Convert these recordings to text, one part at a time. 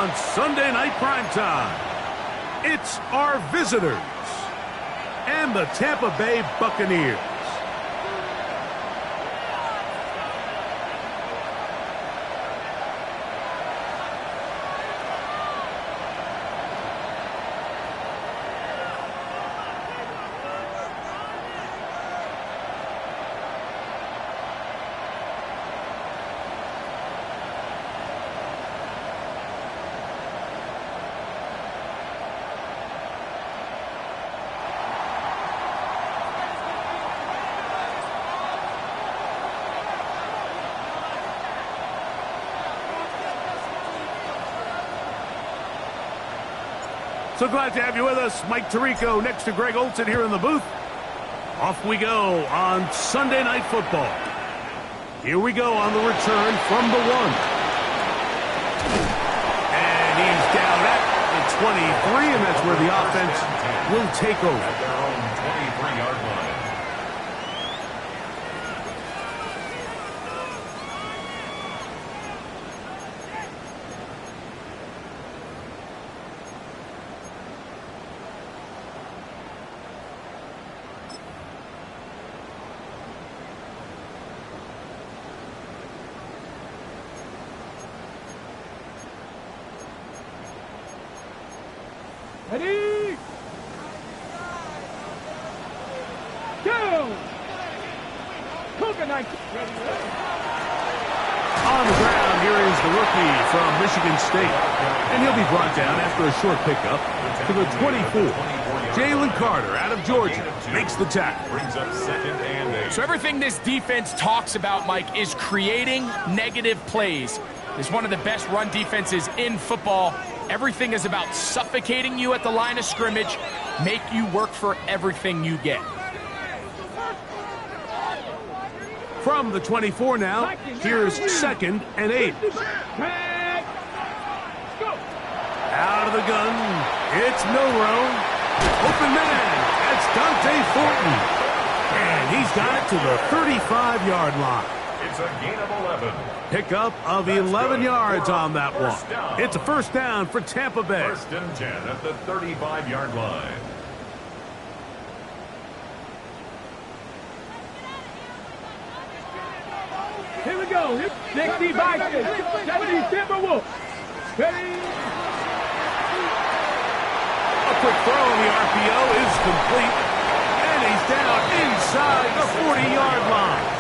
on Sunday Night Primetime. It's our visitors and the Tampa Bay Buccaneers. So glad to have you with us. Mike Tirico next to Greg Olson here in the booth. Off we go on Sunday Night Football. Here we go on the return from the 1. And he's down at the 23, and that's where the offense will take over. At their own 23-yard line. Ready? Go! Coconut. On the ground, here is the rookie from Michigan State. And he'll be brought down after a short pickup to the 24. Jalen Carter out of Georgia makes the tackle. Brings up 2nd and 8. So everything this defense talks about, Mike, is creating negative plays. It's one of the best run defenses in football. Everything is about suffocating you at the line of scrimmage, make you work for everything you get. From the 24 now, here's 2nd and 8. Out of the gun, it's Milroe. Open man, that's Dante Fortin. And he's got it to the 35-yard line. It's a gain of 11. Pickup of 11 yards on that one. It's a first down for Tampa Bay. 1st and 10 at the 35-yard line. Here we go. 60 Vikings. 70 Timberwolves. Ready? A quick throw in the RPO is complete. And he's down inside the 40-yard line.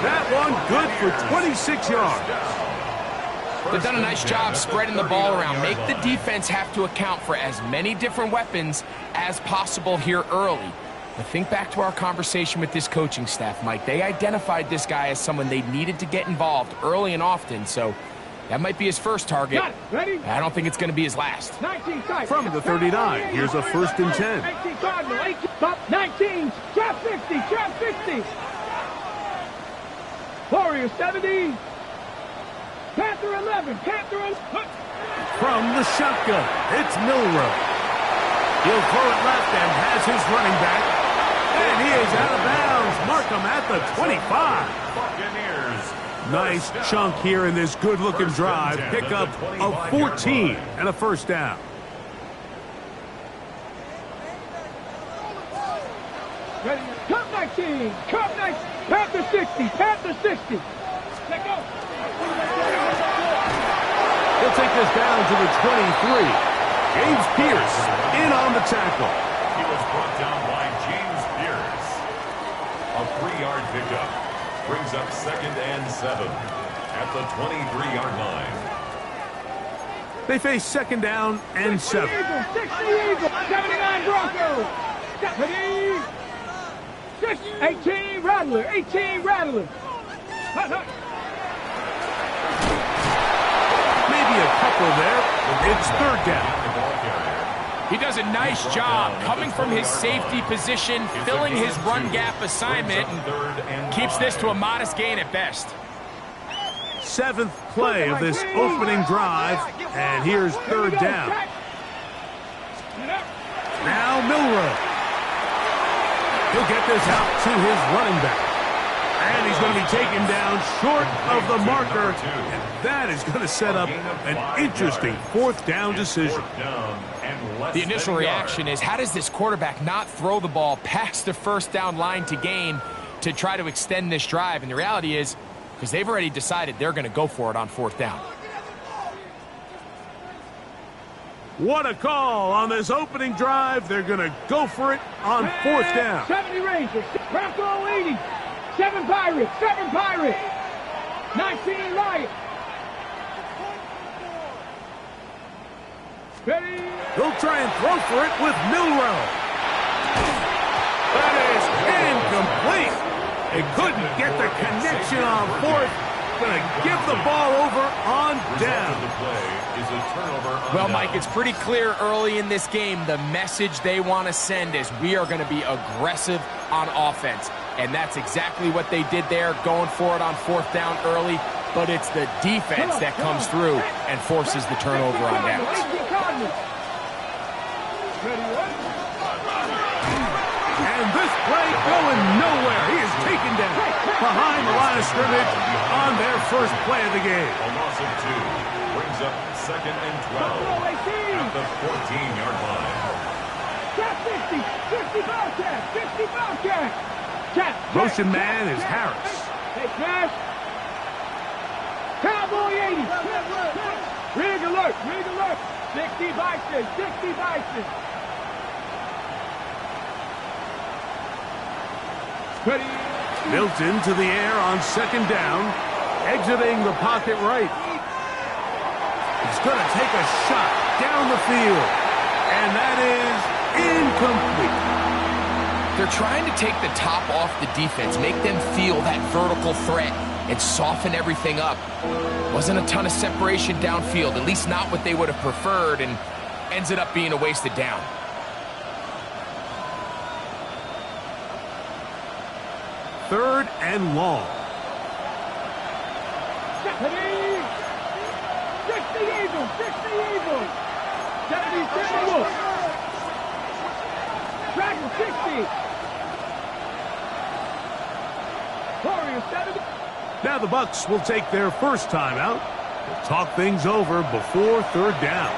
That one good for 26 yards. They've done a nice job spreading the ball around. Make the defense have to account for as many different weapons as possible here early. But think back to our conversation with this coaching staff, Mike. They identified this guy as someone they needed to get involved early and often, so that might be his first target. Ready? I don't think it's going to be his last. 19 From the 39, here's a 1st and 10. 18 Cardinal, 18, top 19, trap 60, trap 60. Warriors 70. Panther 11, Panther 11. From the shotgun, it's Milroe. He'll throw it left and has his running back. And he is out of bounds. Mark him at the 25. Buccaneers. Nice chunk here in this good-looking drive. Pickup of 14 and a first down. Ready? Cup 19, Cup 19, Panther 60, Panther 60. Let go. He'll take this down to the 23. James Pierce in on the tackle. He was brought down by James Pierce. A 3-yard pickup. Brings up 2nd and 7 at the 23-yard line. They face 2nd down and 7. 60 Eagles, 79 Broncos. 18 Rattler, 18 Rattler. Maybe a couple there. It's 3rd down. He does a nice job coming from his safety position, filling his run gap assignment, and keeps this to a modest gain at best. 7th play of this opening drive, and here's 3rd down. Now Milroe. He'll get this out to his running back. And he's going to be taken down short of the marker. And that is going to set up an interesting fourth down decision. The initial reaction is, how does this quarterback not throw the ball past the first down line to gain to try to extend this drive? And the reality is, because they've already decided they're going to go for it on fourth down. What a call on this opening drive. They're going to go for it on fourth down. 70 Rangers, Bronco 80, 7 Pirates, 7 Pirates, 19 Lions. Ready? They'll try and throw for it with Milrow. That is incomplete. They couldn't get the connection on fourth. Going to give the ball over on down. Well, Mike, it's pretty clear early in this game the message they want to send is we are going to be aggressive on offense. And that's exactly what they did there, going for it on fourth down early. But it's the defense that comes through and forces the turnover on downs. And this play going nowhere. He is taken down behind the line of scrimmage on their first play of the game. A loss of 2 brings up 2nd and 12 at the 14-yard line. Cat 50, 50 Bobcat, 50 Bobcat. Motion man is Harris. Hey, Cash. Cowboy 80. Rig alert, rig alert. 60 Bison, 60 Bison. Ready. Milton to the air on second down, exiting the pocket right. He's going to take a shot down the field, and that is incomplete. They're trying to take the top off the defense, make them feel that vertical threat, and soften everything up. Wasn't a ton of separation downfield, at least not what they would have preferred, and ends it up being a wasted down. Third and long. 60 Eagles, 60 Eagles. 70 Timberwolves. Dragon 60. Warriors 70. Now the Bucs will take their first timeout. They'll talk things over before third down.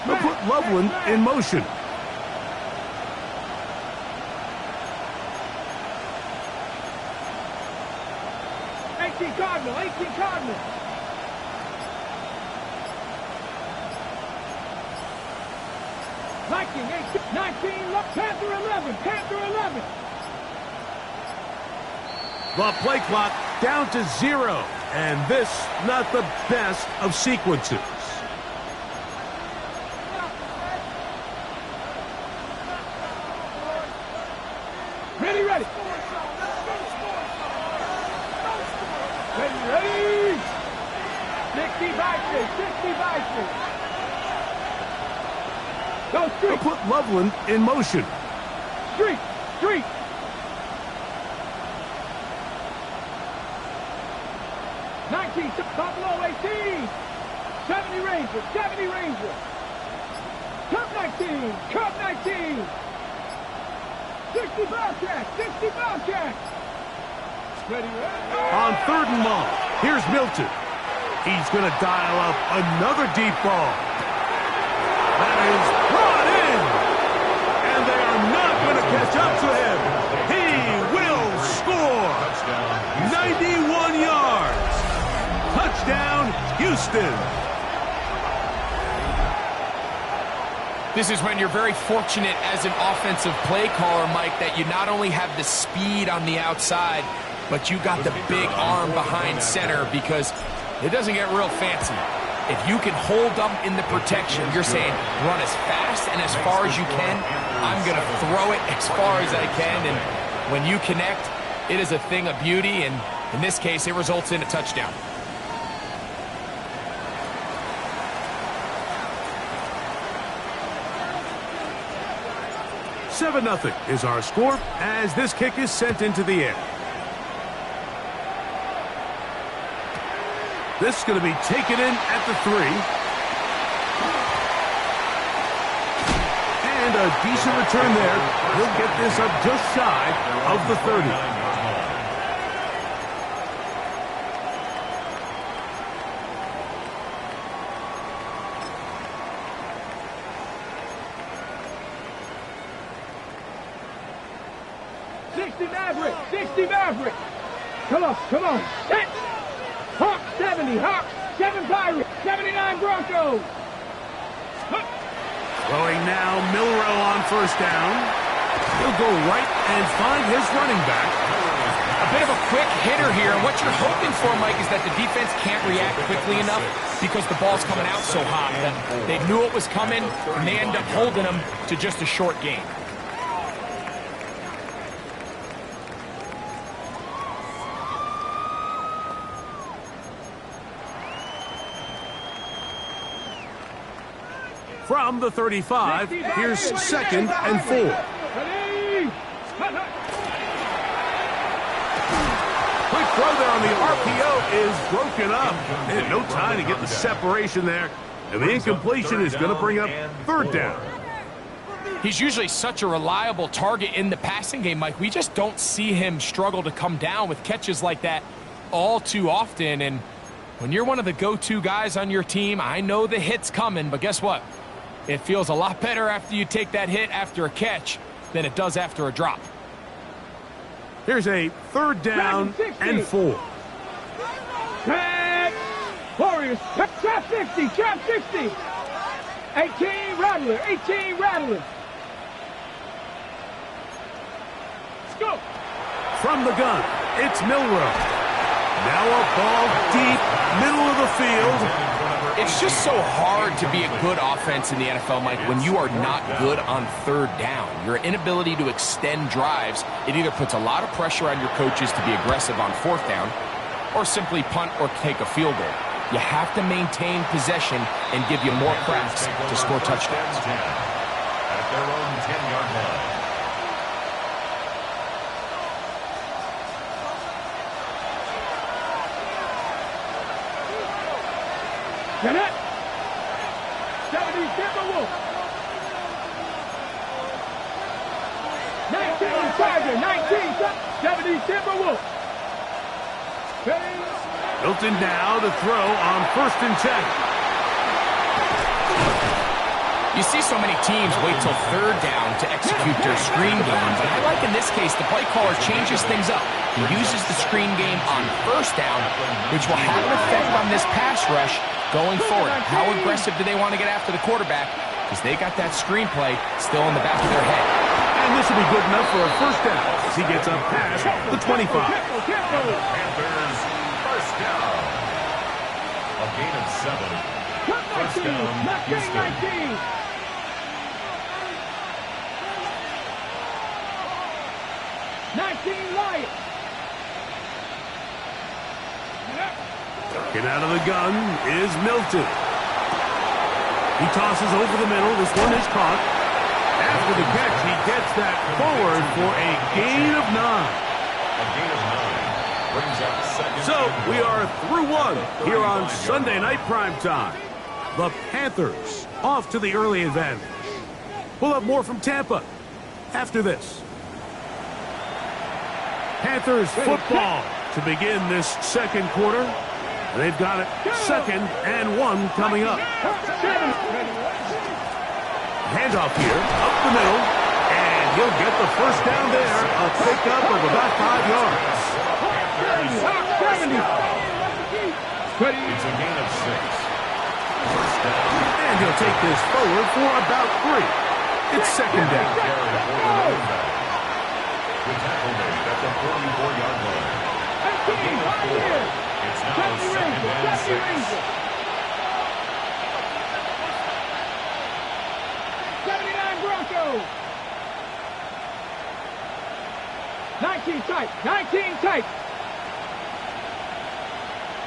They'll put Loveland in motion. Cardinal, 18 Cardinal. Viking, 18, 19, Panther 11, Panther 11. The play clock down to 0, and this not the best of sequences. Ready, ready. Ready. 60 Viking, 60 Viking. Go street. They'll put Loveland in motion. Street, street. 19, Buffalo 18. 70 Rangers, 70 Rangers. Cup 19, Cup 19. 60 Bobcats, 60 Bobcats. Ready, ready. On third and long, here's Milton. He's going to dial up another deep ball. That is brought in. And they are not going to catch up to him. He will score. 91 yards. Touchdown, Houston. This is when you're very fortunate as an offensive play caller, Mike, that you not only have the speed on the outside, but you got the big arm behind center, because it doesn't get real fancy. If you can hold up in the protection, you're saying run as fast and as far as you can. I'm going to throw it as far as I can, and when you connect, it is a thing of beauty, and in this case, it results in a touchdown. 7-0 is our score as this kick is sent into the air. This is going to be taken in at the 3. And a decent return there. He'll get this up just shy of the 30. Maverick. Come on. Set. Hawk 70. Hawk 7 Pirates. 79 Broncos. Throwing now, Milrow on first down. He'll go right and find his running back. A bit of a quick hitter here. And what you're hoping for, Mike, is that the defense can't react quickly enough because the ball's coming out so hot. They knew it was coming, and they end up holding them to just a short gain. From the 35, here's 2nd and 4. Quick throw there on the RPO is broken up. And no time to get the separation there. And the incompletion is going to bring up 3rd down. He's usually such a reliable target in the passing game, Mike. We just don't see him struggle to come down with catches like that all too often. And when you're one of the go-to guys on your team, I know the hit's coming, but guess what? It feels a lot better after you take that hit after a catch than it does after a drop. Here's a 3rd down and 4. Warriors, trap 60, trap 60. 18 Rattler. Let's go. From the gun, it's Milrow. Now a ball deep, middle of the field. It's just so hard to be a good offense in the NFL, Mike, when you are not good on 3rd down. Your inability to extend drives, it either puts a lot of pressure on your coaches to be aggressive on 4th down or simply punt or take a field goal. You have to maintain possession and give you more cracks to score touchdowns. At their own 10-yard line. Get it! 70 Timberwolves. 19 Tiger. 70 Timberwolves. Milton now to throw on 1st and 10. You see so many teams wait till 3rd down to execute their screen game, but I like in this case the play caller changes things up. He uses the screen game on 1st down, which will have an effect on this pass rush going forward. How aggressive do they want to get after the quarterback? Because they got that screenplay still in the back of their head. And this will be good enough for a 1st down as he gets up past the 25. Panthers, 1st down. A gain of 7. 1st down, Houston. 19 Lions. Get out of the gun is Milton. He tosses over the middle. This one is caught. After the catch, he gets that forward for a gain of 9. A gain of 9 brings up 2nd. So we are through 1 here on Sunday Night Primetime. The Panthers off to the early advantage. We'll have more from Tampa after this. Panthers football to begin this 2nd quarter. They've got it 2nd and 1 coming up. Handoff here, up the middle, and he'll get the 1st down there. A pickup of about 5 yards. It's a gain of 6. 1st down. And he'll take this forward for about 3. It's 2nd down. The tackle made at the 44-yard line. A gain of 4. It's now 2nd and 6. 79 Broncos. 19 tight.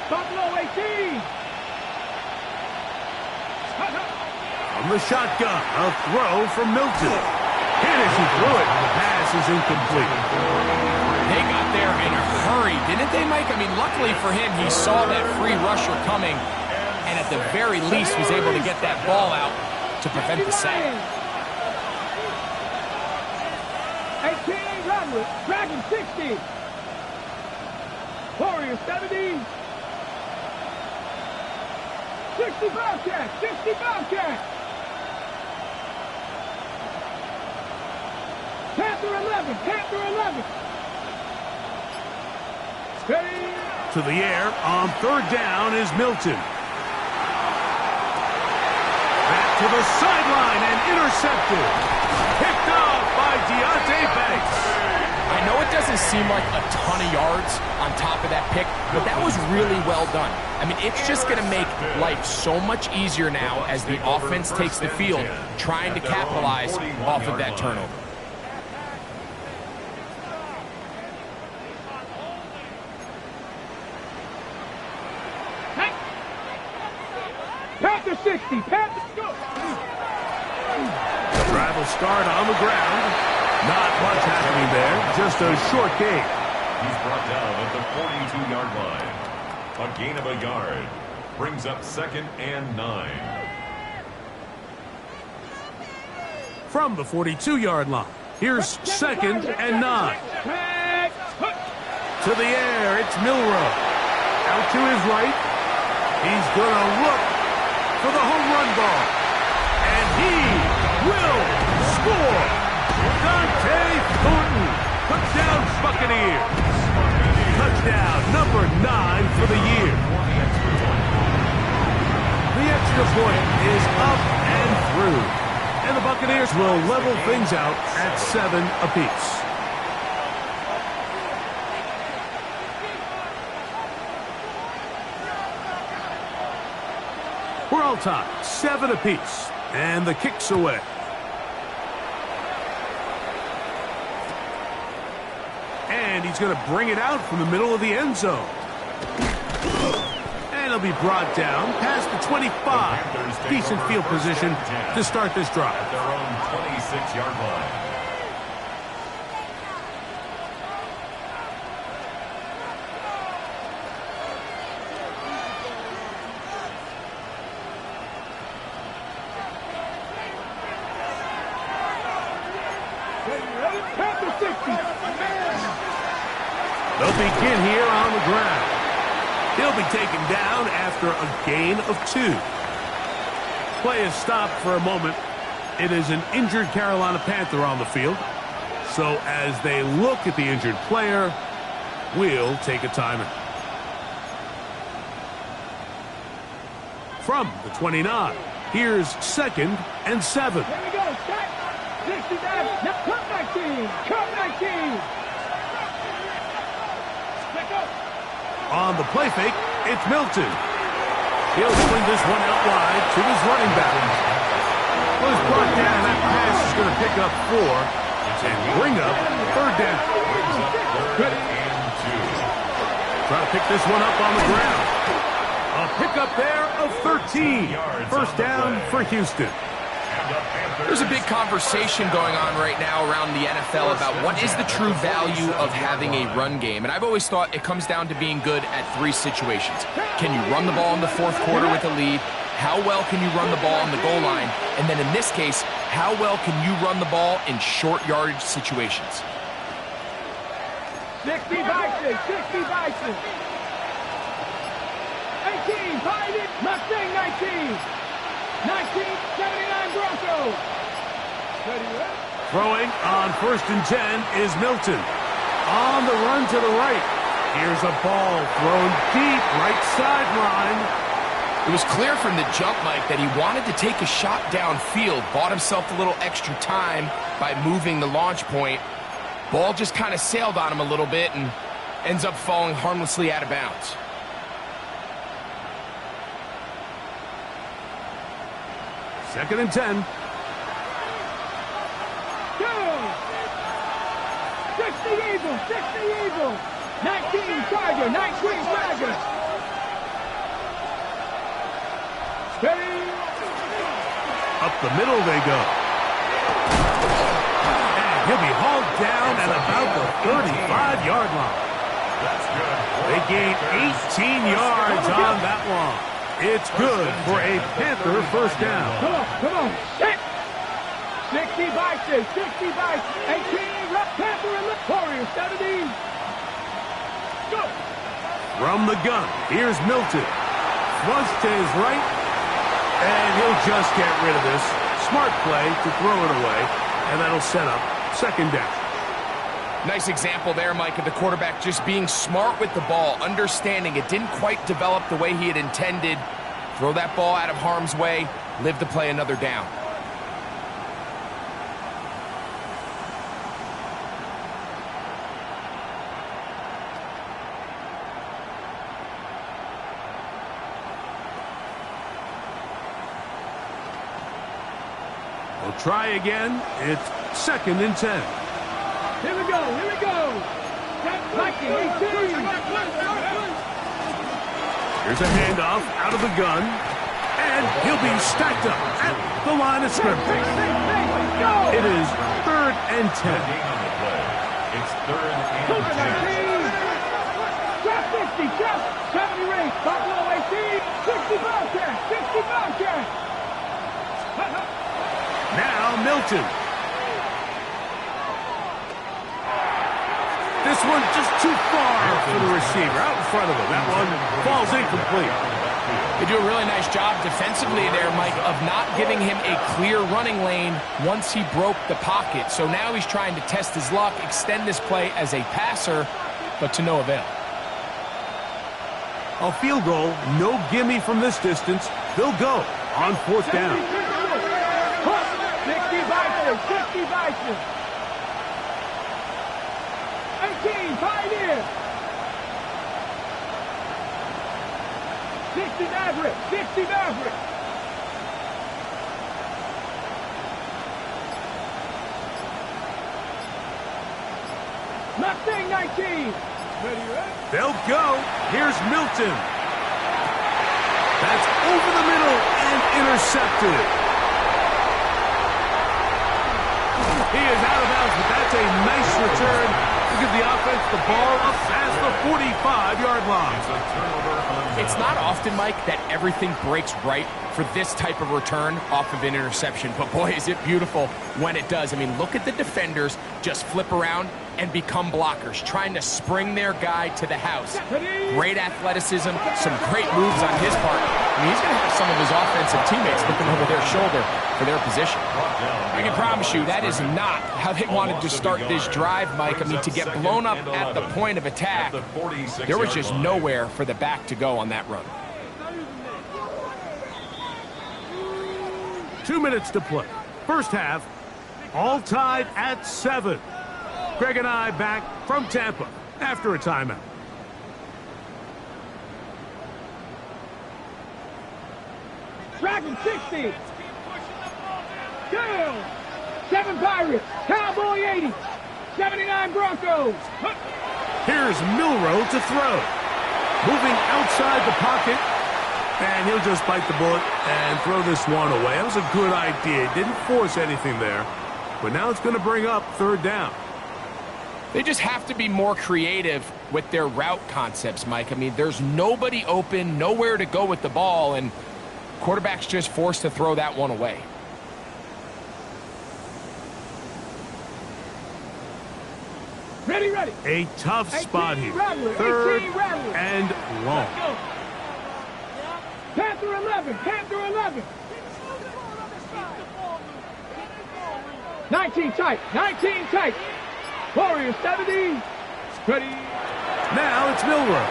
Buffalo 18. From the shotgun, a throw from Milton. Hit as he threw it. The pass is incomplete. They got there in a hurry, didn't they, Mike? I mean, luckily for him, he saw that free rusher coming, and at the very least was able to get that ball out to prevent the sack. 18 Rodwood, Dragon 60. Warrior 70. 60 Bobcat, 60 Bobcat. Panther 11, Panther 11. Steady. To the air on third down is Milton. Back to the sideline and intercepted. Picked up by Deontay Banks. I know it doesn't seem like a ton of yards on top of that pick, but that was really well done. I mean, it's just going to make life so much easier now as the offense takes the field, trying to capitalize off of that turnover. Panther 60, Panther go. The drive will start on the ground. Not much happening there, just a short gain. He's brought down at the 42-yard line. A gain of a yard. Brings up 2nd and 9. From the 42-yard line, here's 2nd and 9. To the air, it's Milrow. Out to his right. He's going to look for the home run ball. And he will score. Dante Thornton. Touchdown, Buccaneers. Touchdown number 9 for the year. The extra point is up and through. And the Buccaneers will level things out at 7 apiece. We're all tied, 7 apiece. And the kick's away. And he's going to bring it out from the middle of the end zone. And he'll be brought down past the 25. Decent field position to start this drive. At their own 26-yard line. Panther 60. They'll begin here on the ground. He'll be taken down after a gain of 2. Play is stopped for a moment. It is an injured Carolina Panther on the field. So as they look at the injured player, we'll take a timeout. From the 29, here's 2nd and 7. Here we go, start. 60 down. Now, come 19. Come 19. Pick up. On the play fake, it's Milton. He'll swing this one out wide to his running back. Well, he's brought down. That pass is going to pick up 4 and bring up third down. Third and 2. Try to pick this one up on the ground. A pickup there of 13. First down for Houston. There's a big conversation going on right now around the NFL about what is the true value of having a run game. And I've always thought it comes down to being good at 3 situations. Can you run the ball in the 4th quarter with a lead? How well can you run the ball on the goal line? And then in this case, how well can you run the ball in short yardage situations? 60 Bison. 60 Bison. 18 Biden. Mustang 19. 1979 Broncos. Throwing on 1st and 10 is Milton. On the run to the right. Here's a ball thrown deep right sideline. It was clear from the jump, Mike, that he wanted to take a shot downfield, bought himself a little extra time by moving the launch point. Ball just kind of sailed on him a little bit and ends up falling harmlessly out of bounds. Second and 10. Go! 60 Eagles, 60 Eagles. 19 Tiger, 19 Tiger. Steady. Up the middle they go. down at about the 35-yard line. That's good. They gain 18 yards on that one. It's good for a Panther first down. Come on. 60 Bucs, 60 Bucs, 18, Panther and the Warriors, 70. Go. From the gun, here's Milton. Flush to his right, and he'll just get rid of this. Smart play to throw it away, and that'll set up second down. Nice example there, Mike, of the quarterback just being smart with the ball, understanding it didn't quite develop the way he had intended. Throw that ball out of harm's way, live to play another down. We'll try again. It's second and 10. Here we go. Here's a handoff out of the gun, and he'll be stacked up at the line of scrimmage. It is third and 10. It's third and 10. Drop 50, drop 70 rate, Buffalo AC, 60 Bobcats, 60 Bobcats. Now Milton. This one just too far for the receiver out in front of him. That one falls incomplete. They do a really nice job defensively there, Mike, of not giving him a clear running lane once he broke the pocket. So now he's trying to test his luck, extend this play as a passer, but to no avail. A field goal, no gimme from this distance. They'll go on fourth down. 60 Bison. 18, Pioneer. 60 Maverick, 60 Maverick. Mustang 19. They'll go. Here's Milton. That's over the middle and intercepted. He is out of bounds, but that's a nice return to give the offense the ball up past the 45-yard line. It's not often, Mike, that everything breaks right for this type of return off of an interception. But boy, is it beautiful when it does. I mean, look at the defenders just flip around and become blockers, trying to spring their guy to the house. Great athleticism, some great moves on his part. I mean, he's going to have some of his offensive teammates looking over their shoulder for their position. I can promise you that is not how they wanted to start this drive, Mike. I mean, to get blown up at the point of attack, there was just nowhere for the back to go on that run. 2 minutes to play. First half, all tied at 7. Greg and I back from Tampa after a timeout. Dragon 60. Go. 7 Pirates. Cowboy 80. 79 Broncos. Here's Milrow to throw. Moving outside the pocket. And he'll just bite the bullet and throw this one away. That was a good idea. Didn't force anything there. But now it's going to bring up third down. They just have to be more creative with their route concepts, Mike. I mean, there's nobody open, nowhere to go with the ball, and quarterback's just forced to throw that one away. Ready. A tough spot here. Third and long. Panther 11. 19 tight. Warriors 70. Ready. Now it's Milrow.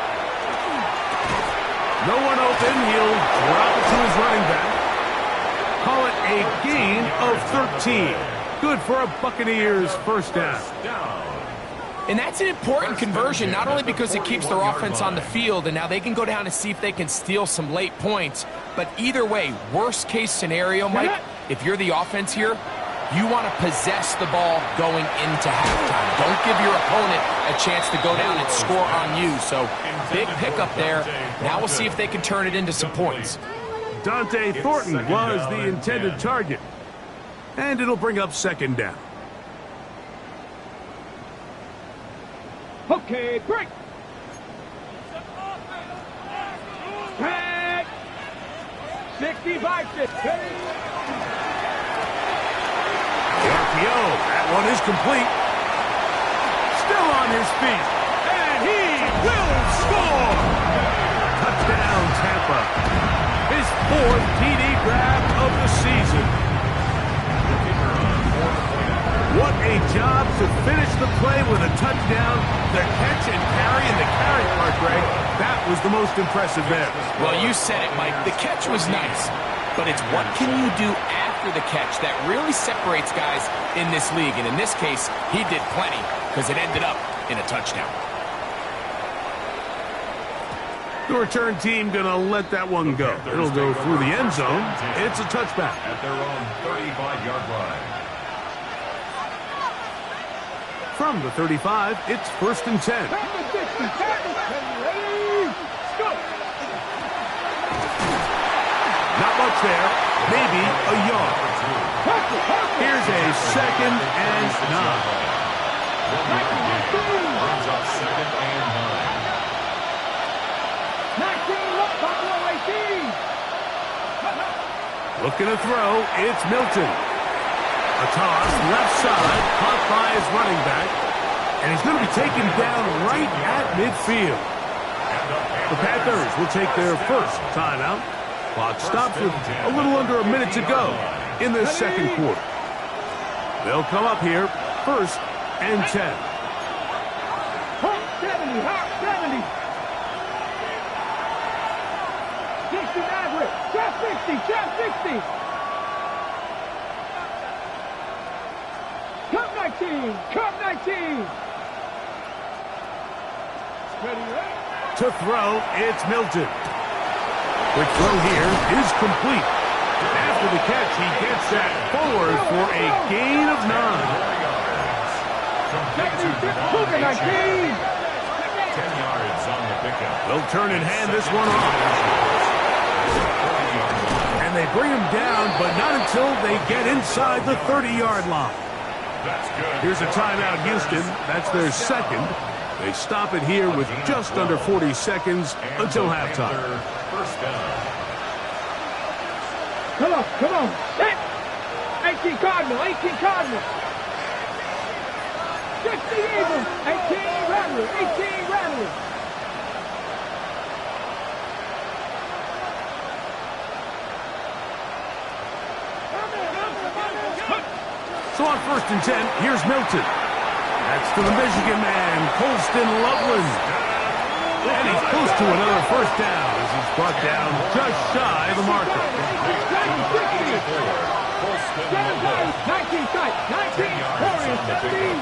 No one open. He'll drop it to his running back. Call it a gain of 13. Good for a Buccaneers first down. And that's an important conversion, not only because it keeps their offense on the field, and now they can go down and see if they can steal some late points. But either way, worst case scenario, Mike, if you're the offense here, you want to possess the ball going into halftime. Don't give your opponent a chance to go down and score on you. So big pickup there. Now we'll see if they can turn it into some points. Dante Thornton was the intended target. And it'll bring up second down. Okay, break. Tag. 65 6. The RPO. That one is complete. Still on his feet. And he will score. Touchdown, Tampa. His 4th TD grab of the season. What a job to finish the play with a touchdown. The catch and carry in the carry part, Greg. That was the most impressive there. Well, you said it, Mike. The catch was nice. But it's what can you do after the catch that really separates guys in this league. And in this case, he did plenty because it ended up in a touchdown. The return team going to let that one go. It'll go through the end zone. It's a touchback. At their own 35-yard line. From the 35, it's 1st and 10. Not much there. Maybe a yard. Here's a 2nd and 9. Brings up 2nd and 19, 9. Looking to throw. It's Milton. A toss, left side, caught by his running back. And he's going to be taken down right at midfield. The Panthers will take their first timeout. Clock stops with a little under a minute to go in the second quarter. They'll come up here, 1st and 10. 70, hot 70. 60 Maverick, trap 60, trap 60. Cup 19, cup 19. Ready, ready. To throw, it's Milton. Quick throw here is complete. After the catch, he gets that forward for a gain of 9. 19. 10 yards on the pickup. They'll turn and hand this one off. And they bring him down, but not until they get inside the 30-yard line. That's good. Here's a timeout, Houston. That's their second. They stop it here with just under 40 seconds until halftime. First down. Come on, come on. 18 Cardinal, 18 Cardinal. 60 Eagles, 18 Rattler, 18 Rattler. So on 1st and 10, here's Milton. That's to the Michigan man, Colston Loveland. And he's close to another first down as he's brought down just shy of the marker. 19 tight, 19 Warriors, 17.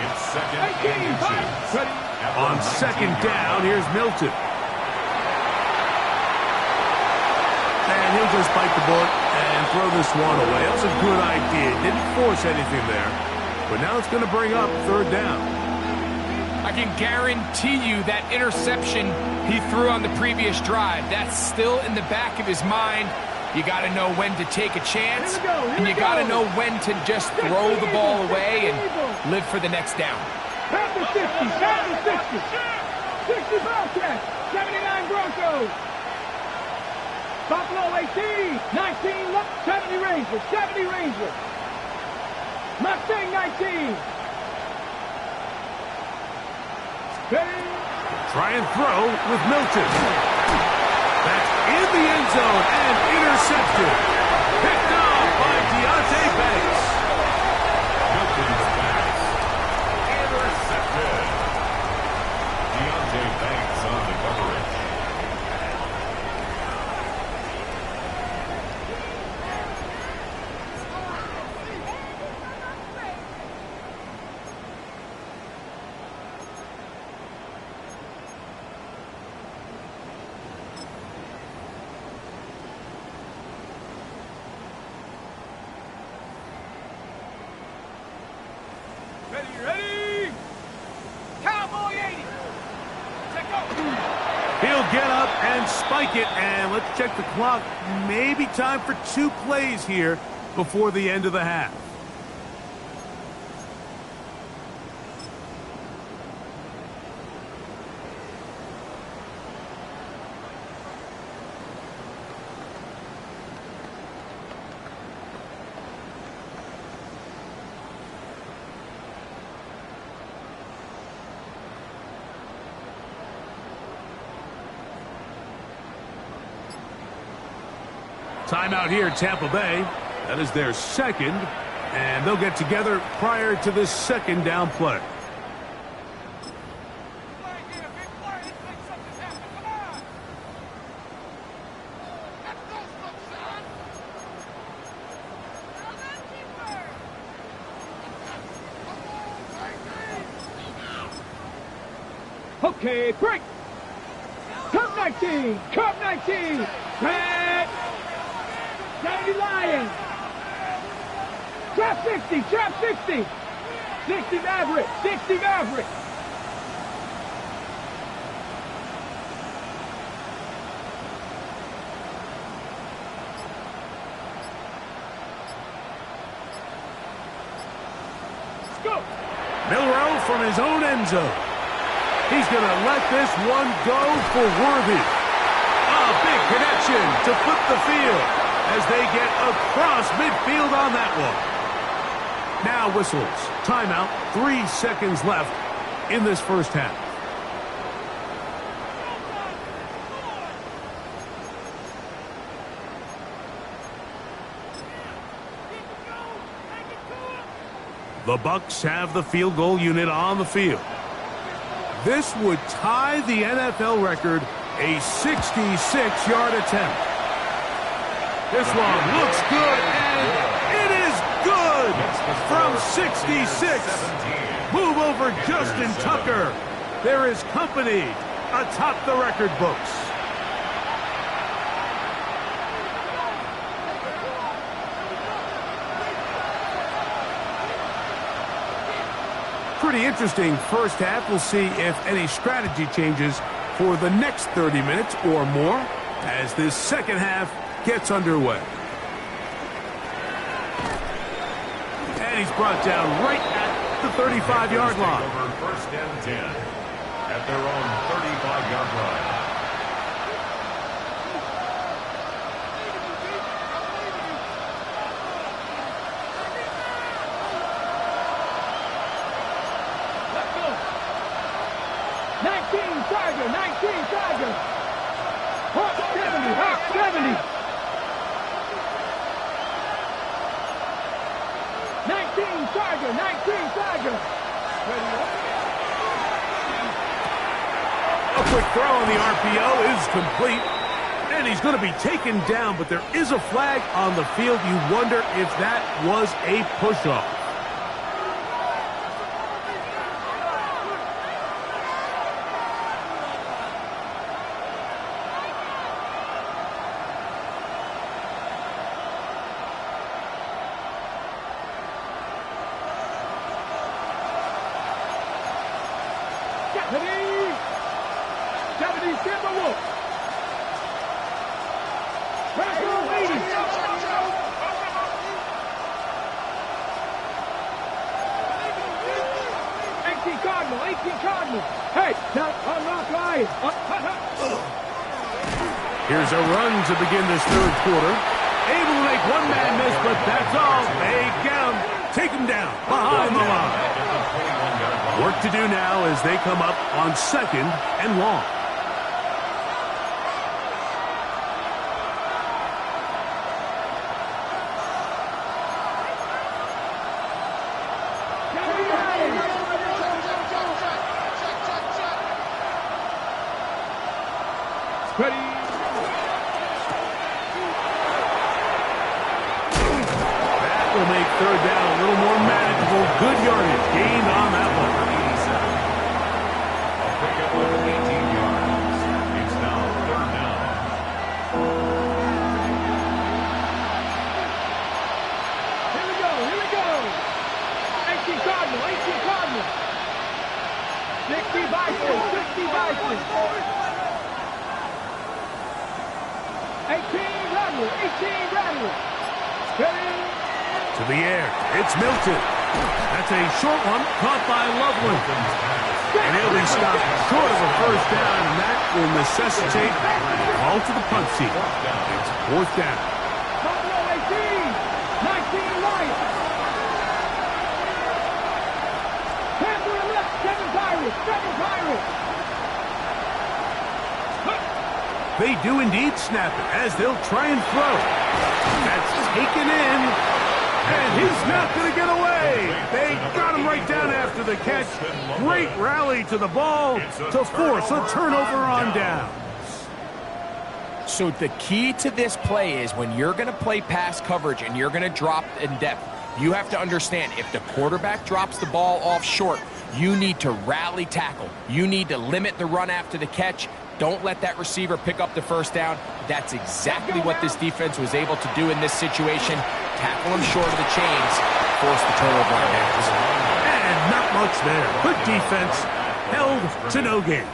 It's 2nd 18, and 5. inches. Ready. On 2nd down, here's Milton. And he'll just bite the bullet and throw this one away. That was a good idea. Didn't force anything there. But now it's going to bring up 3rd down. I can guarantee you that interception he threw on the previous drive, that's still in the back of his mind. You got to know when to take a chance, and you got to know when to just throw the ball away and live for the next down. Panther 60, Panther 60. 60 Bobcats, 79 Broncos. Buffalo 18, 19 70 Rangers, 70 Rangers. Mustang 19. Ready? Try and throw with Milton. That's in the end zone and intercepted. Picked off by Deontay Banks. Milton's pass. Intercepted. Deontay Banks on the coverage. Ready? Cowboy 80. Check go. He'll get up and spike it, and let's check the clock. Maybe time for 2 plays here before the end of the half. Timeout here, Tampa Bay. That is their second, and they'll get together prior to this second down play. Okay, break. Cup 19. Cup 19. Red. 90 Lions. Trap 60. Trap 60. 60 Maverick. 60 Maverick. Let's go. Milrow from his own end zone. He's going to let this one go for Worthy. A big connection to flip the field as they get across midfield on that one. Now whistles. Timeout. 3 seconds left in this first half. The Bucs have the field goal unit on the field. This would tie the NFL record, a 66-yard attempt. This one looks good, and it is good from 66. Move over Justin Tucker. There is company atop the record books. Pretty interesting first half. We'll see if any strategy changes for the next 30 minutes or more as this second half gets underway. And he's brought down right at the 35-yard line. Over first and 10 at their own 35-yard line. Tiger, 19 Tiger. Hawk 70, Hawk 70. 19 Tiger, 19 Tiger. A quick throw on the RPO is complete. And he's going to be taken down, but there is a flag on the field. You wonder if that was a push-off. Here's a run to begin this third quarter. Able to make one man miss, but that's all. They get him. Take him down behind the line. Work to do now as they come up on second and long. Ready. That will make third down a little more manageable. Good yardage gained on that one. 87. A pickup of 18 yards. It's now third down. Here we go, here we go. 18 Cardinal, 18 Cardinal. 60 Bison, 60 Bison. 18 Rattler, 18 Rattler. Ready? To the air. It's Milton. That's a short one caught by Loveland. And he'll be stopped short of a first down, and that will necessitate a call to the punt team. It's fourth down. Buffalo 18, 19 Lions. Panther left, 7 Pirates, 7 Pirates. They do indeed snap it as they'll try and throw. That's taken in, and he's not going to get away. They got him right down after the catch. Great rally to the ball to force a turnover on down. So the key to this play is when you're going to play pass coverage and you're going to drop in depth, you have to understand if the quarterback drops the ball off short, you need to rally tackle. You need to limit the run after the catch. Don't let that receiver pick up the first down. That's exactly what this defense was able to do in this situation. Tackle him short of the chains, force the turnover on downs. And not much there. Good defense, held to no gain.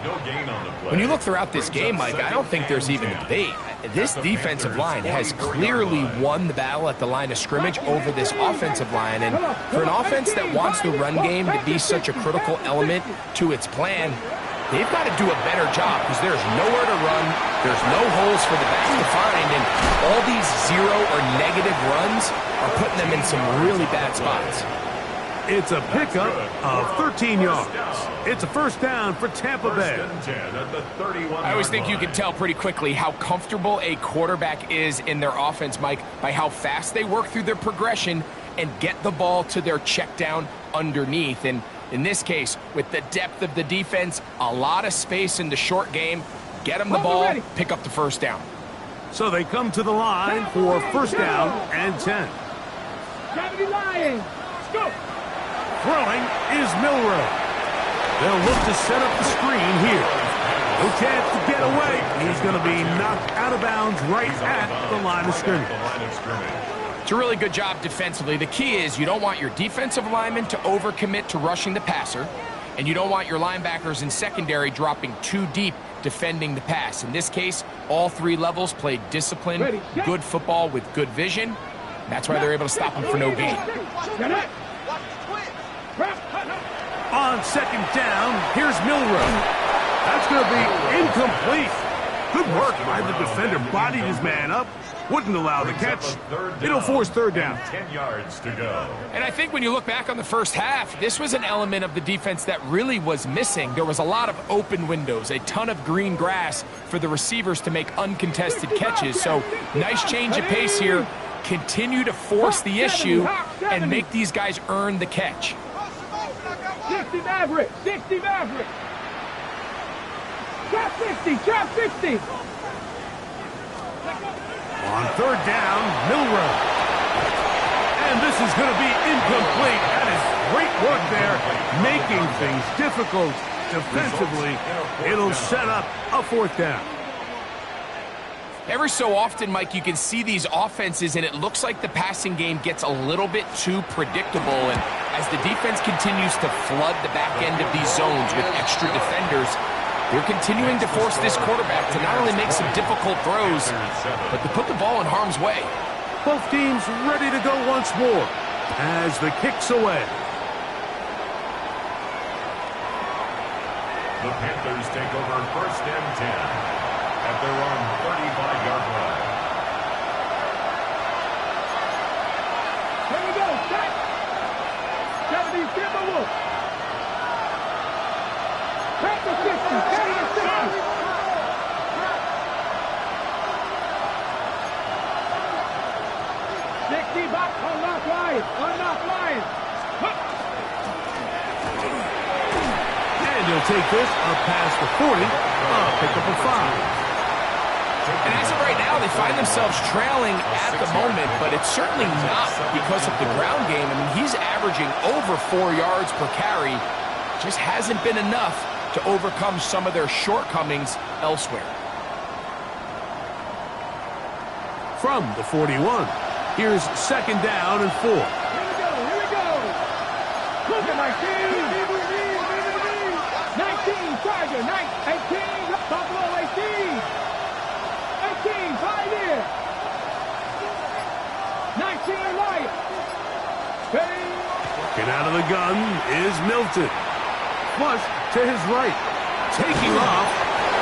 No gain on the play. When you look throughout this game, Mike, I don't think there's even a debate. This defensive line has clearly won the battle at the line of scrimmage over this offensive line. And for an offense that wants the run game to be such a critical element to its plan, they've got to do a better job because there's nowhere to run, there's no holes for the backs to find, and all these zero or negative runs are putting them in some really bad spots. It's a pickup of 13 yards. It's a first down for Tampa Bay. I always think you can tell pretty quickly how comfortable a quarterback is in their offense, Mike, by how fast they work through their progression and get the ball to their check down underneath. And in this case, with the depth of the defense, a lot of space in the short game, get them the ball, pick up the first down. So they come to the line for first down and 10. Gravity Lions. Let's go. Throwing is Milroe. They'll look to set up the screen here. No chance to get away. He's going to be knocked out of bounds right at the line of scrimmage. It's a really good job defensively. The key is you don't want your defensive linemen to overcommit to rushing the passer, and you don't want your linebackers in secondary dropping too deep defending the pass. In this case, all three levels played disciplined, good football with good vision. That's why they're able to stop him for no gain. On second down, here's Milroe. That's going to be incomplete. Good work by the defender. Bodied his man up. Wouldn't allow the catch. It'll force third down. 10 yards to go. And I think when you look back on the first half, this was an element of the defense that really was missing. There was a lot of open windows, a ton of green grass for the receivers to make uncontested catches. So nice change of pace here. Continue to force the issue and make these guys earn the catch. 60 Maverick. 60 Maverick. Trap 60. Trap 60. On third down, Milroe. And this is going to be incomplete. That is great work there, making things difficult defensively. It'll set up a fourth down. Every so often, Mike, you can see these offenses, and it looks like the passing game gets a little bit too predictable. And as the defense continues to flood the back end of these zones with extra defenders, they're continuing to force this quarterback to not only make some difficult throws, but to put the ball in harm's way. Both teams ready to go once more as the kick's away. The Panthers take over first and 10 at their own 35-yard line. Here we go. Set. 70 Timberwolves. Panther 50. Panther 50. 60 back. Unlock Lions. Unlock Lions. And he'll take this up past the 40. Pick up a 5. And as of right now, they find themselves trailing at the moment, but it's certainly not because of the ground game. I mean, he's averaging over 4 yards per carry. Just hasn't been enough to overcome some of their shortcomings elsewhere. From the 41, here's second down and 4. Here we go. Here we go. Look at my team. 19 Tiger. 18 Buffalo 18. 18, 5 here. 19 Lions. Working out of the gun is Milton. Flush to his right. Taking off.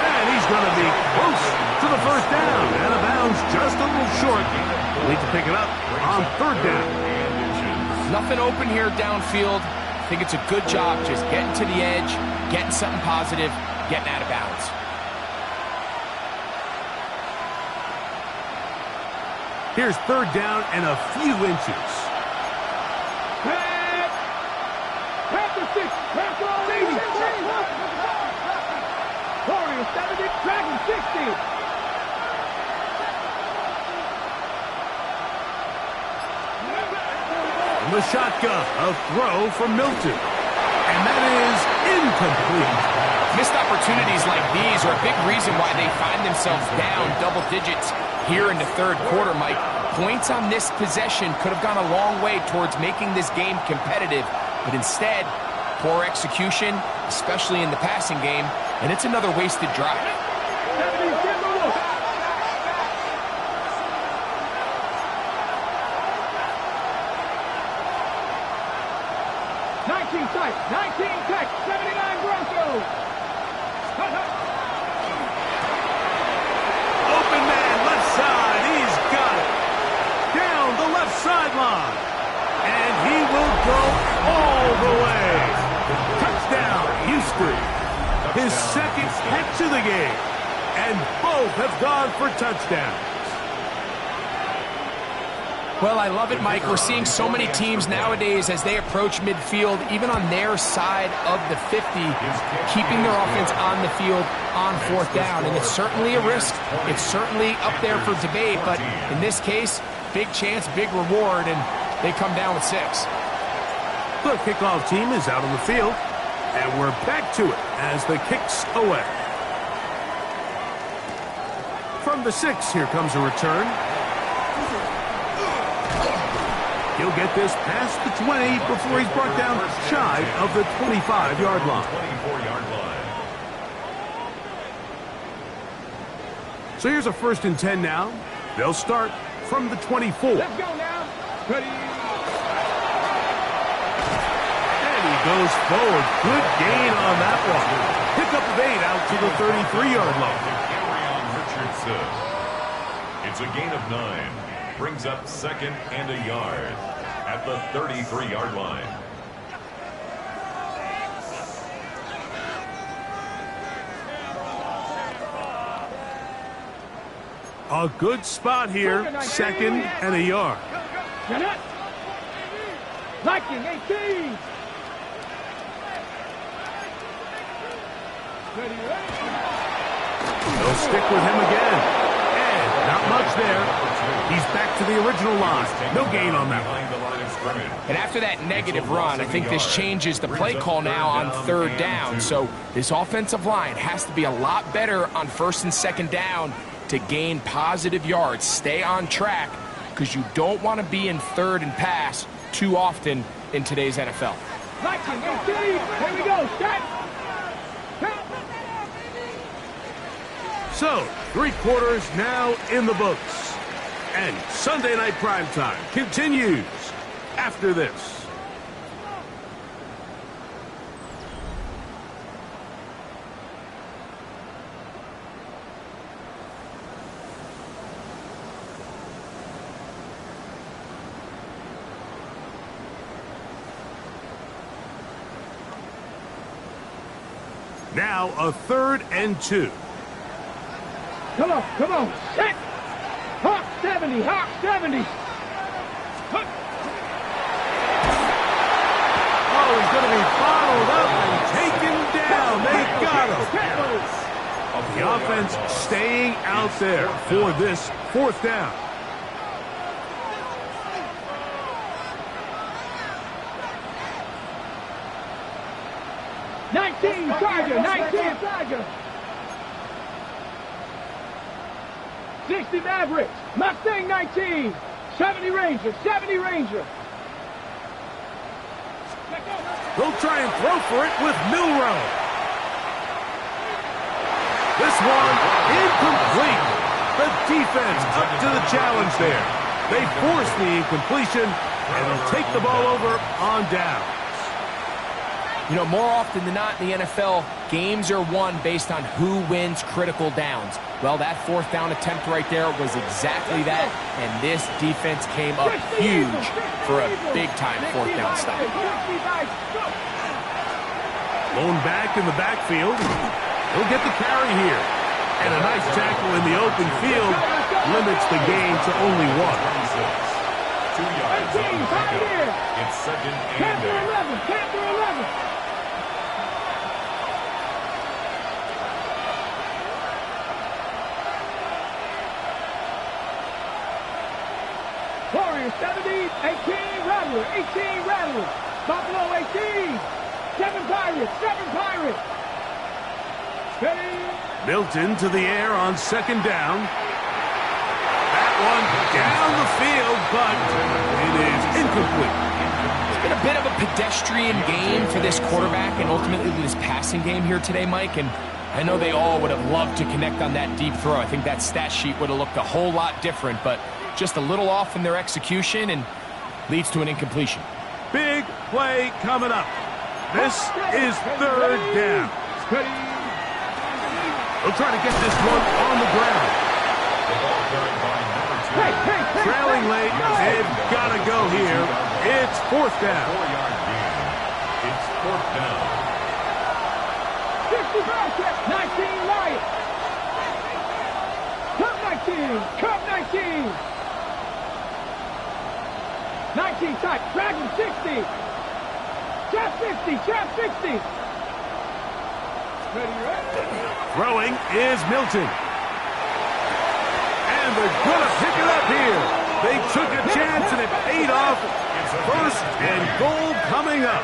And he's going to be close to the first down. Out of bounds just a little short. Need to pick it up on third down. Nothing open here downfield. I think it's a good job just getting to the edge, getting something positive, getting out of bounds. Here's third down and a few inches. Pass the 6. Pass the 80. Warriors 70. Dragon 60. The shotgun, a throw from Milton. And that is incomplete. Missed opportunities like these are a big reason why they find themselves down double digits here in the third quarter, Mike. Points on this possession could have gone a long way towards making this game competitive, but instead, poor execution, especially in the passing game, and it's another wasted drive. 19 tight, 19 tech, 79 Broncos. Open man, left side, he's got it. Down the left sideline. And he will go all the way. Touchdown, Houston. His second catch of the game. And both have gone for touchdowns. Well, I love it, Mike. We're seeing so many teams nowadays as they approach midfield, even on their side of the 50, keeping their offense on the field on fourth down. And it's certainly a risk. It's certainly up there for debate. But in this case, big chance, big reward, and they come down with 6. The kickoff team is out on the field. And we're back to it as the kick's away. From the 6, here comes a return. He'll get this past the 20 before he's brought down shy of the 25-yard line. 24-yard line. So here's a 1st and 10 now. They'll start from the 24. Let's go now. Ready. And he goes forward. Good gain on that one. Pick up of 8 out to the 33-yard line. Carry on Richardson. It's a gain of 9. Brings up 2nd and a yard at the 33-yard line. A good spot here. 2nd and a yard. Viking 18. They'll stick with him again. And not much there. He's back to the original line. No gain on that one. And after that negative run, I think this changes the play call now on 3rd down. So this offensive line has to be a lot better on 1st and 2nd down to gain positive yards. Stay on track because you don't want to be in 3rd and pass too often in today's NFL. Viking 18. Here we go. Set. So, 3 quarters now in the books. And Sunday Night Primetime continues after this. Now a 3rd and 2. Come on, come on. Set. Hawk 70, Hawk 70. Oh, he's going to be bottled up and taken down. They got him. The offense staying out there for this 4th down. Tiger, 19 Tiger. 60 Mavericks, Mustang 19, 70 Ranger, 70 Ranger. They'll try and throw for it with Milrow. This one incomplete. The defense up to the challenge there. They force the incompletion, and they'll take the ball over on down. You know, more often than not in the NFL, games are won based on who wins critical downs. Well, that 4th down attempt right there was exactly that, and this defense came up huge for a big-time 4th down stop. Blown back in the backfield. He'll get the carry here. And a nice tackle in the open field. limits the gain to only 1. 2 yards on the pickup. It's second and 8. Panther 11. Warriors 17, 18 Rattler, 18 Rattler. Buffalo 18, 7 Pirates. Steady. Milton to the air on second down. That one down the field, but it is incomplete. It's been a bit of a pedestrian game for this quarterback and ultimately this passing game here today, Mike. And I know they all would have loved to connect on that deep throw. I think that stat sheet would have looked a whole lot different, but just a little off in their execution and leads to an incompletion. Big play coming up. This is third down. They'll try to get this one on the ground. The ball carried by number 2. Trailing late, they've got to go here. It's fourth down. 4-yard gain. It's fourth down. 19 Lions. Cup 19. 19 tight. Dragon 60. Trap 60. Ready. Throwing is Milton. And they're going to pick it up here. They took a chance and it paid off. First and goal coming up.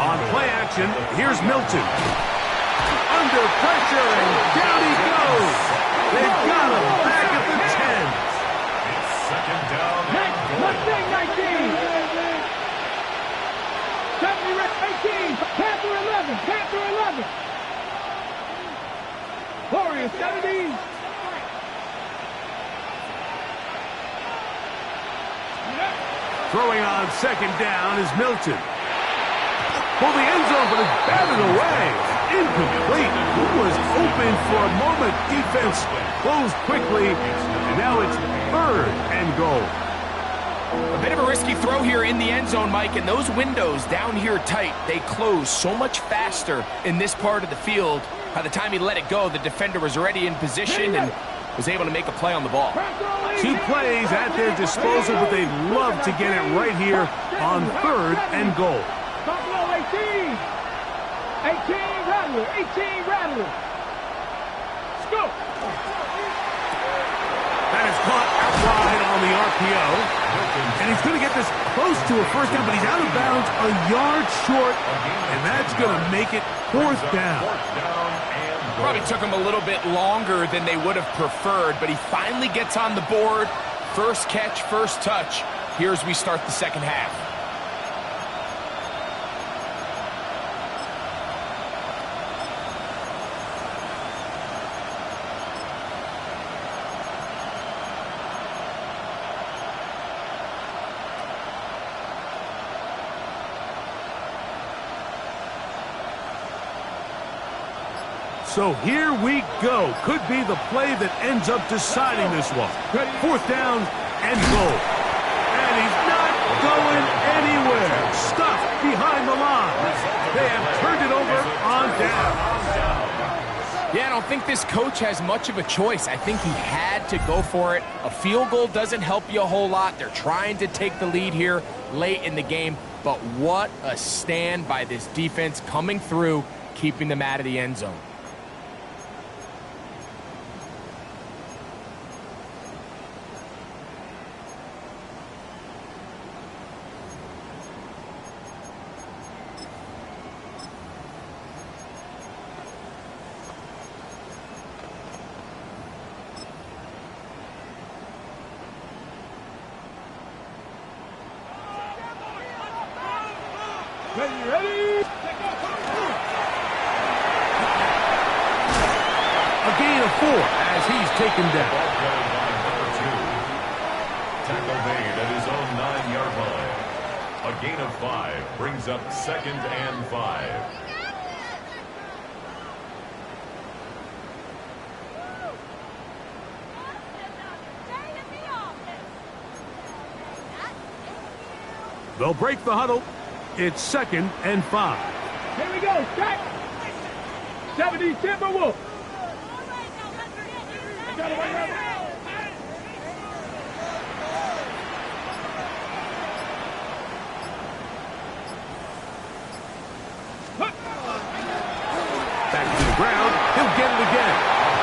On play action, here's Milton. Under pressure and down he goes. They've got him back at the 10. It's second down and goal. 19. 18. Panther 11. Warriors 17. Throwing on second down is Milton. For the end zone, but it's batted away. Incomplete. He was open for a moment. Defense closed quickly, and now it's third and goal. A bit of a risky throw here in the end zone, Mike, and those windows down here tight, they close so much faster in this part of the field. By the time he let it go, the defender was already in position and was able to make a play on the ball. 2 plays at their disposal, but they'd love to get it right here on third and goal. Buffalo 18. 18 Rattler. Scoop. That is caught out wide on the RPO. And he's going to get this close to a first down, but he's out of bounds a yard short, and that's going to make it fourth down. Probably took him a little bit longer than they would have preferred, but he finally gets on the board. First catch, first touch. Here as we start the second half. So here we go. Could be the play that ends up deciding this one. Fourth down and goal. And he's not going anywhere. Stuffed behind the line. They have turned it over on down. Yeah, I don't think this coach has much of a choice. I think he had to go for it. A field goal doesn't help you a whole lot. They're trying to take the lead here late in the game. But what a stand by this defense coming through, keeping them out of the end zone. Ready? A gain of 4 as he's taken down. Tackle made at his own 9-yard line. A gain of 5 brings up second and 5. They'll break the huddle. It's second and 5. Here we go, Jack. 70 Timberwolf. Back to the ground. He'll get it again.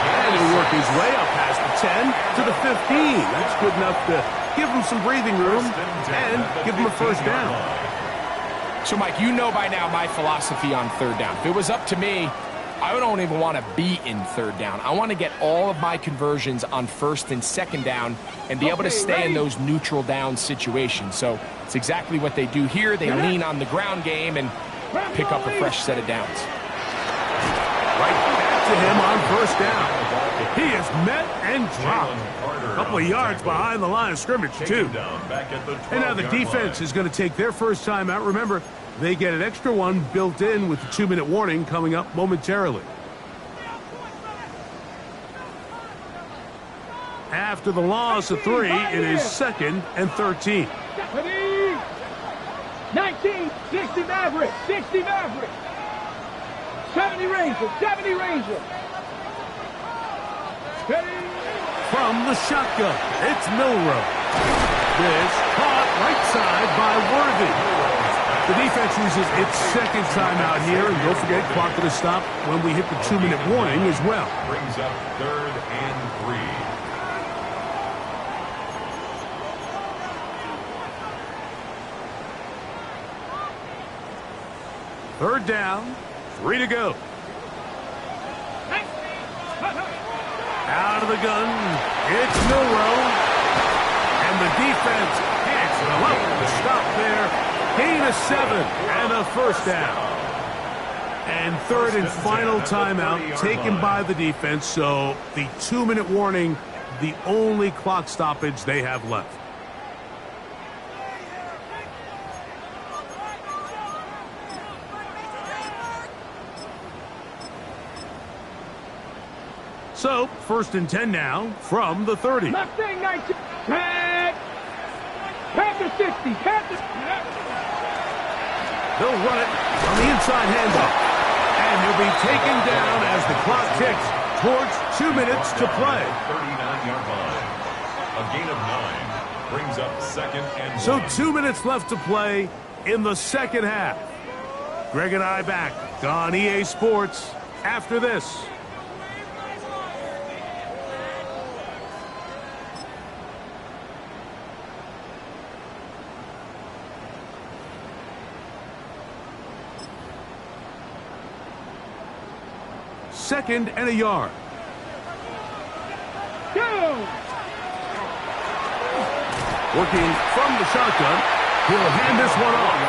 And he'll work his way up past the 10 to the 15. That's good enough to give him some breathing room and give him a first down. So, Mike, you know by now my philosophy on third down. If it was up to me, I don't even want to be in third down. I want to get all of my conversions on first and second down and be able to stay in those neutral down situations. So it's exactly what they do here. They lean on the ground game and pick up a fresh set of downs. Right back to him on first down. He is met and dropped. A couple of yards behind the line of scrimmage, too. And now the defense is going to take their first time out. Remember, they get an extra one built in with the 2-minute warning coming up momentarily. After the loss of 3, it is 2nd and 13. 19, 60 Maverick, 60 Maverick. 70 Ranger, 70 Ranger. From the shotgun, it's Milrow. This caught right side by Worthy. The defense uses its second timeout here, and don't forget, clock to stop when we hit the 2-minute warning as well. Brings up 3rd and 3. Third down, 3 to go. Out of the gun, it's Milrow. And the defense can't allow to stop there. Gain of 7 and a first down. And third and final timeout taken by the defense, so the 2-minute warning, the only clock stoppage they have left. So, 1st and 10 now from the 30. Mustang 19. Panther 60. Panther. They'll run it on the inside handoff. And he'll be taken down as the clock ticks towards 2 minutes to play. 39-yard line. A gain of 9 brings up 2nd and 1. So 2 minutes left to play in the second half. Greg and I back on EA Sports after this. Second and a yard. Go! Working from the shotgun. He'll hand this one off.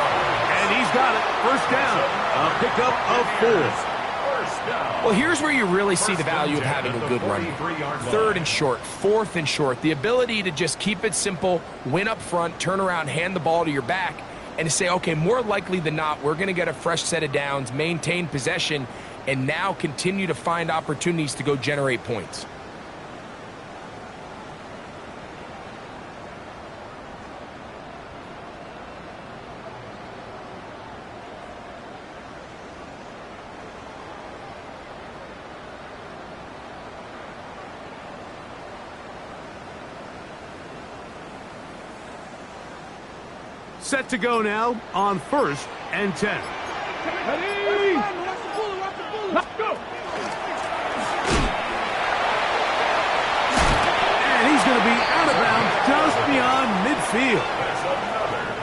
And he's got it. First down. A pickup of 4. Well, here's where you really see the value of having a good run. 3rd and short, 4th and short. The ability to just keep it simple, win up front, turn around, hand the ball to your back, and to say, okay, more likely than not, we're going to get a fresh set of downs, maintain possession, and now continue to find opportunities to go generate points. Set to go now on 1st and 10. Ready? Let's go! And he's going to be out of bounds just beyond midfield.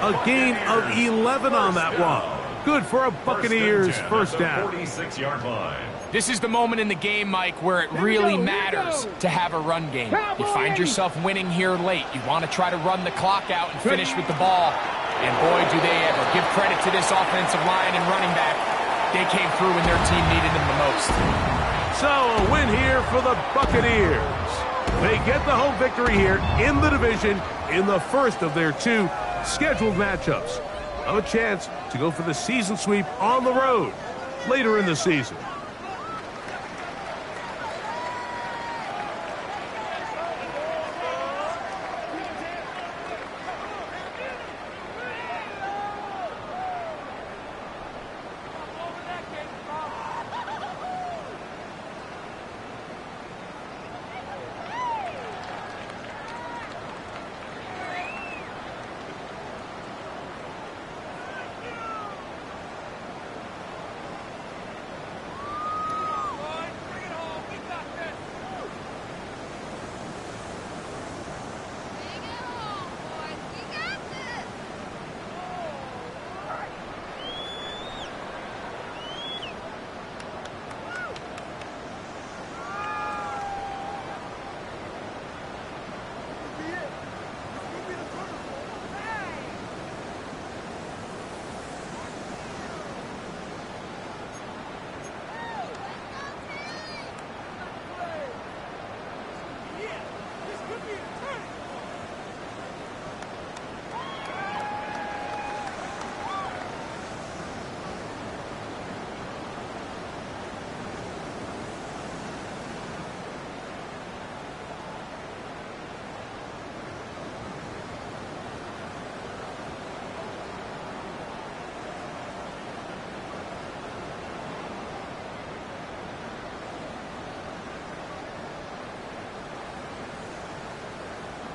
A gain of 11 on that one. Good for a Buccaneers first down. 46-yard line. This is the moment in the game, Mike, where it really matters to have a run game. You find yourself winning here late. You want to try to run the clock out and finish with the ball. And boy, do they ever. Give credit to this offensive line and running back. They came through when their team needed them the most. So a win here for the Buccaneers. They get the home victory here in the division in the first of their 2 scheduled matchups. Have a chance to go for the season sweep on the road later in the season.